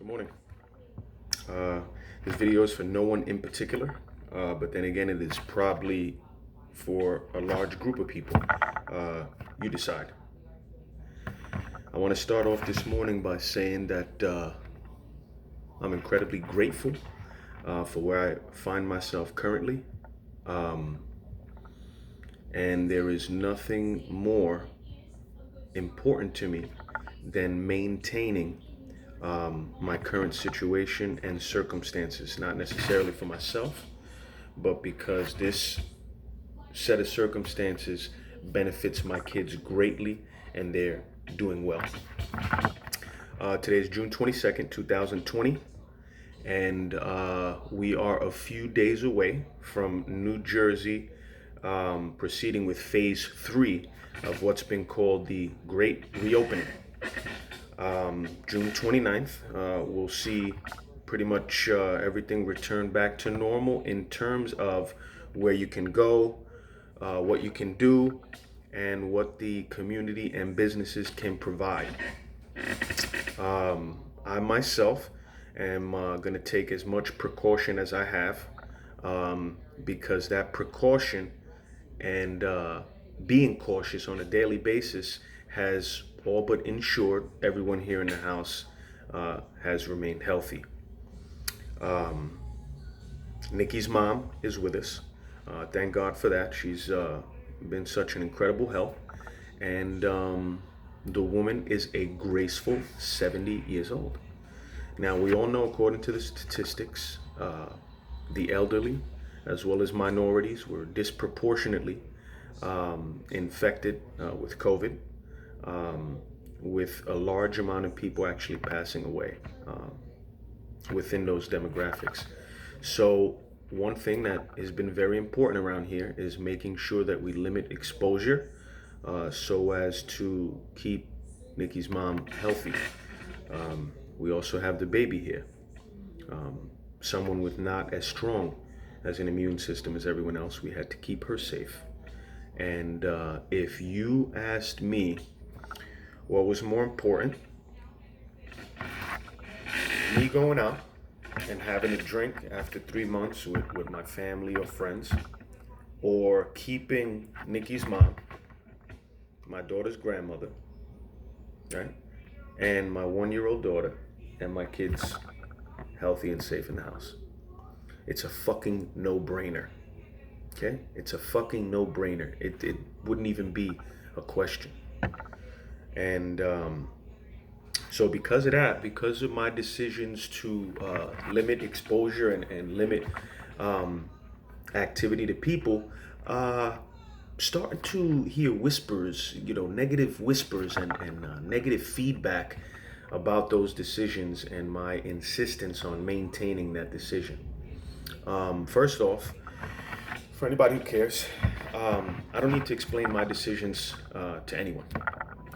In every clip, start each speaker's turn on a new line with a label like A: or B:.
A: Good morning. Uh, this video is for no one in particular, but then again, it is probably for a large group of people. You decide. I want to start off this morning by saying that I'm incredibly grateful for where I find myself currently. And there is nothing more important to me than maintaining my current situation and circumstances, not necessarily for myself, but because this set of circumstances benefits my kids greatly and they're doing well. Today is June 22nd, 2020, and we are a few days away from New Jersey proceeding with phase 3 of what's been called the Great Reopening. June 29th, we'll see pretty much everything return back to normal in terms of where you can go, what you can do, and what the community and businesses can provide. I myself am going to take as much precaution as I have, because that precaution and being cautious on a daily basis has all but ensured everyone here in the house has remained healthy. Nikki's mom is with us. Thank God for that. She's been such an incredible help. And the woman is a graceful 70 years old. Now, we all know, according to the statistics, the elderly, as well as minorities, were disproportionately infected with COVID, with a large amount of people actually passing away within those demographics. So one thing that has been very important around here is making sure that we limit exposure so as to keep Nikki's mom healthy. We also have the baby here, someone with not as strong as an immune system as everyone else. We had to keep her safe. And if you asked me what was more important, me going out and having a drink after 3 months with my family or friends, or keeping Nikki's mom, my daughter's grandmother, right, and my 1-year-old daughter and my kids healthy and safe in the house. It's a fucking no-brainer. Okay? It's a fucking no-brainer. It wouldn't even be a question. And so because of that, because of my decisions to limit exposure and limit activity to people, starting to hear whispers, negative whispers and negative feedback about those decisions and my insistence on maintaining that decision. First off, for anybody who cares, I don't need to explain my decisions to anyone,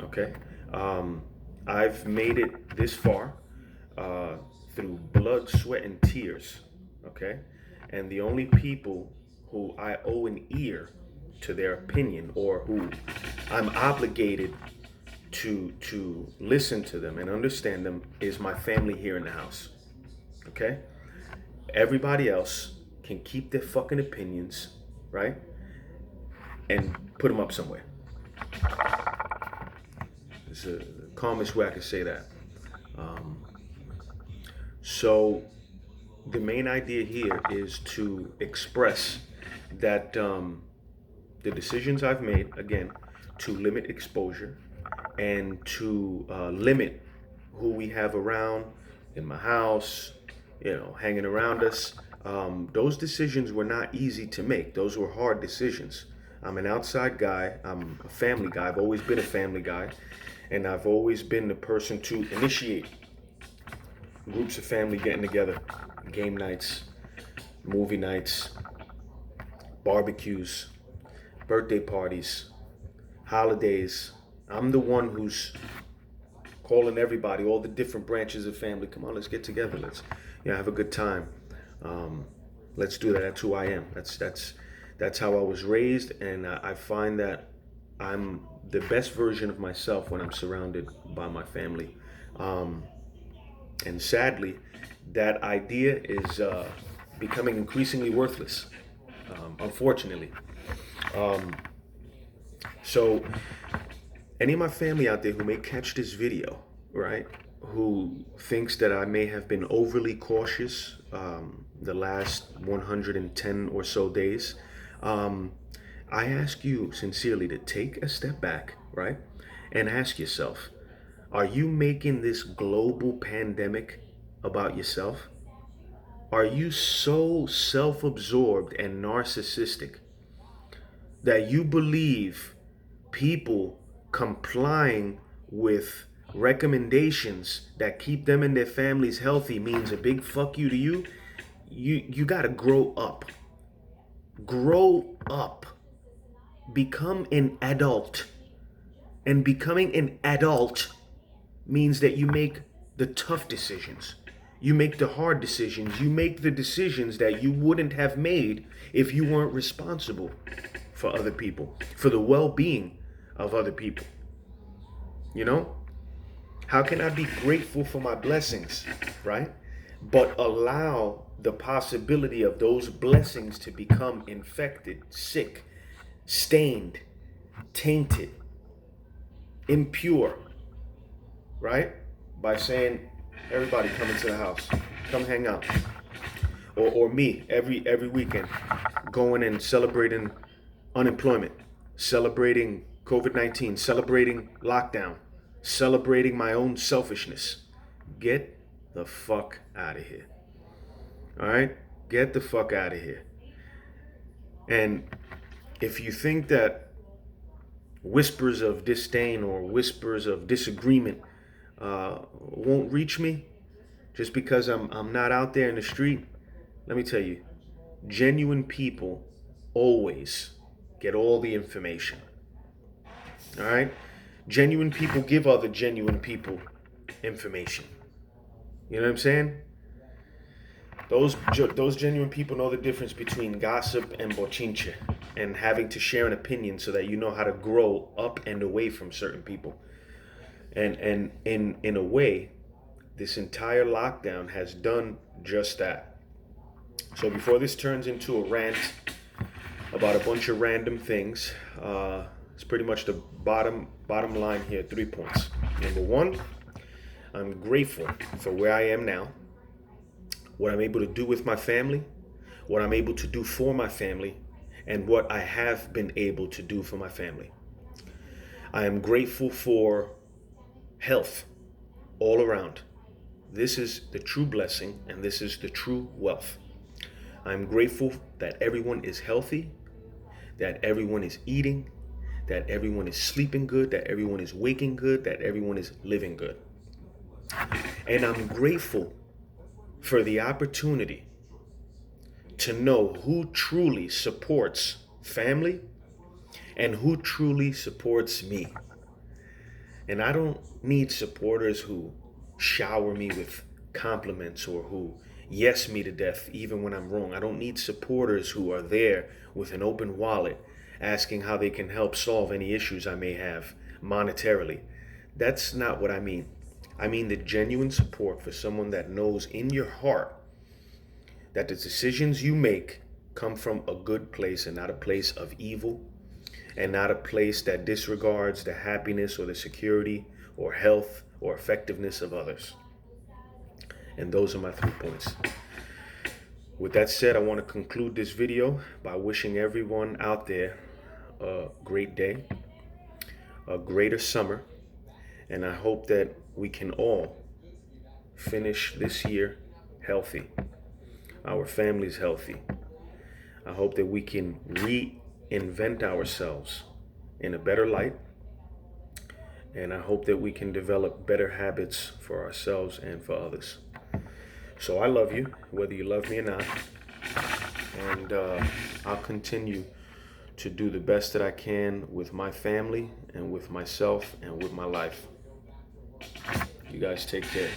A: okay? I've made it this far through blood, sweat, and tears, okay? And the only people who I owe an ear to their opinion, or who I'm obligated to listen to them and understand them, is my family here in the house, okay? Everybody else can keep their fucking opinions, right? And put them up somewhere. It's the calmest way I can say that. So the main idea here is to express that the decisions I've made, again, to limit exposure and to limit who we have around in my house, hanging around us. Those decisions were not easy to make. Those were hard decisions. I'm an outside guy. I'm a family guy. I've always been a family guy. And I've always been the person to initiate groups of family getting together, game nights, movie nights, barbecues, birthday parties, holidays. I'm the one who's calling everybody, all the different branches of family. Come on, let's get together. Let's have a good time. Let's do that. That's who I am. That's how I was raised, and I find that I'm the best version of myself when I'm surrounded by my family. And sadly, that idea is becoming increasingly worthless, unfortunately. Um, so, any of my family out there who may catch this video, right, who thinks that I may have been overly cautious the last 110 or so days, um, I ask you sincerely to take a step back, right, and ask yourself, are you making this global pandemic about yourself? Are you so self absorbed and narcissistic that you believe people complying with recommendations that keep them and their families healthy means a big fuck you to you? You got to grow up. Grow up. Become an adult. And becoming an adult means that you make the tough decisions. You make the hard decisions. You make the decisions that you wouldn't have made if you weren't responsible for other people, for the well-being of other people. You know? How can I be grateful for my blessings, right? But allow the possibility of those blessings to become infected, sick, stained, tainted, impure, right? By saying, everybody come into the house, come hang out. Or me every weekend going and celebrating unemployment, celebrating COVID-19, celebrating lockdown, celebrating my own selfishness. Get the fuck out of here. All right? Get the fuck out of here. And if you think that whispers of disdain or whispers of disagreement won't reach me just because I'm not out there in the street, let me tell you, genuine people always get all the information. All right? Genuine people give other genuine people information. You know what I'm saying? Those genuine people know the difference between gossip and bochinche, and having to share an opinion so that you know how to grow up and away from certain people. And in a way, this entire lockdown has done just that. So before this turns into a rant about a bunch of random things, it's pretty much the bottom line here. 3 points. Number one, I'm grateful for where I am now, what I'm able to do with my family, what I'm able to do for my family, and what I have been able to do for my family. I am grateful for health all around. This is the true blessing, and this is the true wealth. I'm grateful that everyone is healthy, that everyone is eating, that everyone is sleeping good, that everyone is waking good, that everyone is living good. And I'm grateful for the opportunity to know who truly supports family and who truly supports me. And I don't need supporters who shower me with compliments or who yes me to death even when I'm wrong. I don't need supporters who are there with an open wallet asking how they can help solve any issues I may have monetarily. That's not what I mean. I mean the genuine support for someone that knows in your heart that the decisions you make come from a good place and not a place of evil, and not a place that disregards the happiness or the security or health or effectiveness of others. And those are my 3 points. With that said, I want to conclude this video by wishing everyone out there a great day, a greater summer, and I hope that we can all finish this year healthy, our families healthy. I hope that we can reinvent ourselves in a better light, and I hope that we can develop better habits for ourselves and for others. So I love you, whether you love me or not, and I'll continue to do the best that I can with my family and with myself and with my life. You guys take care.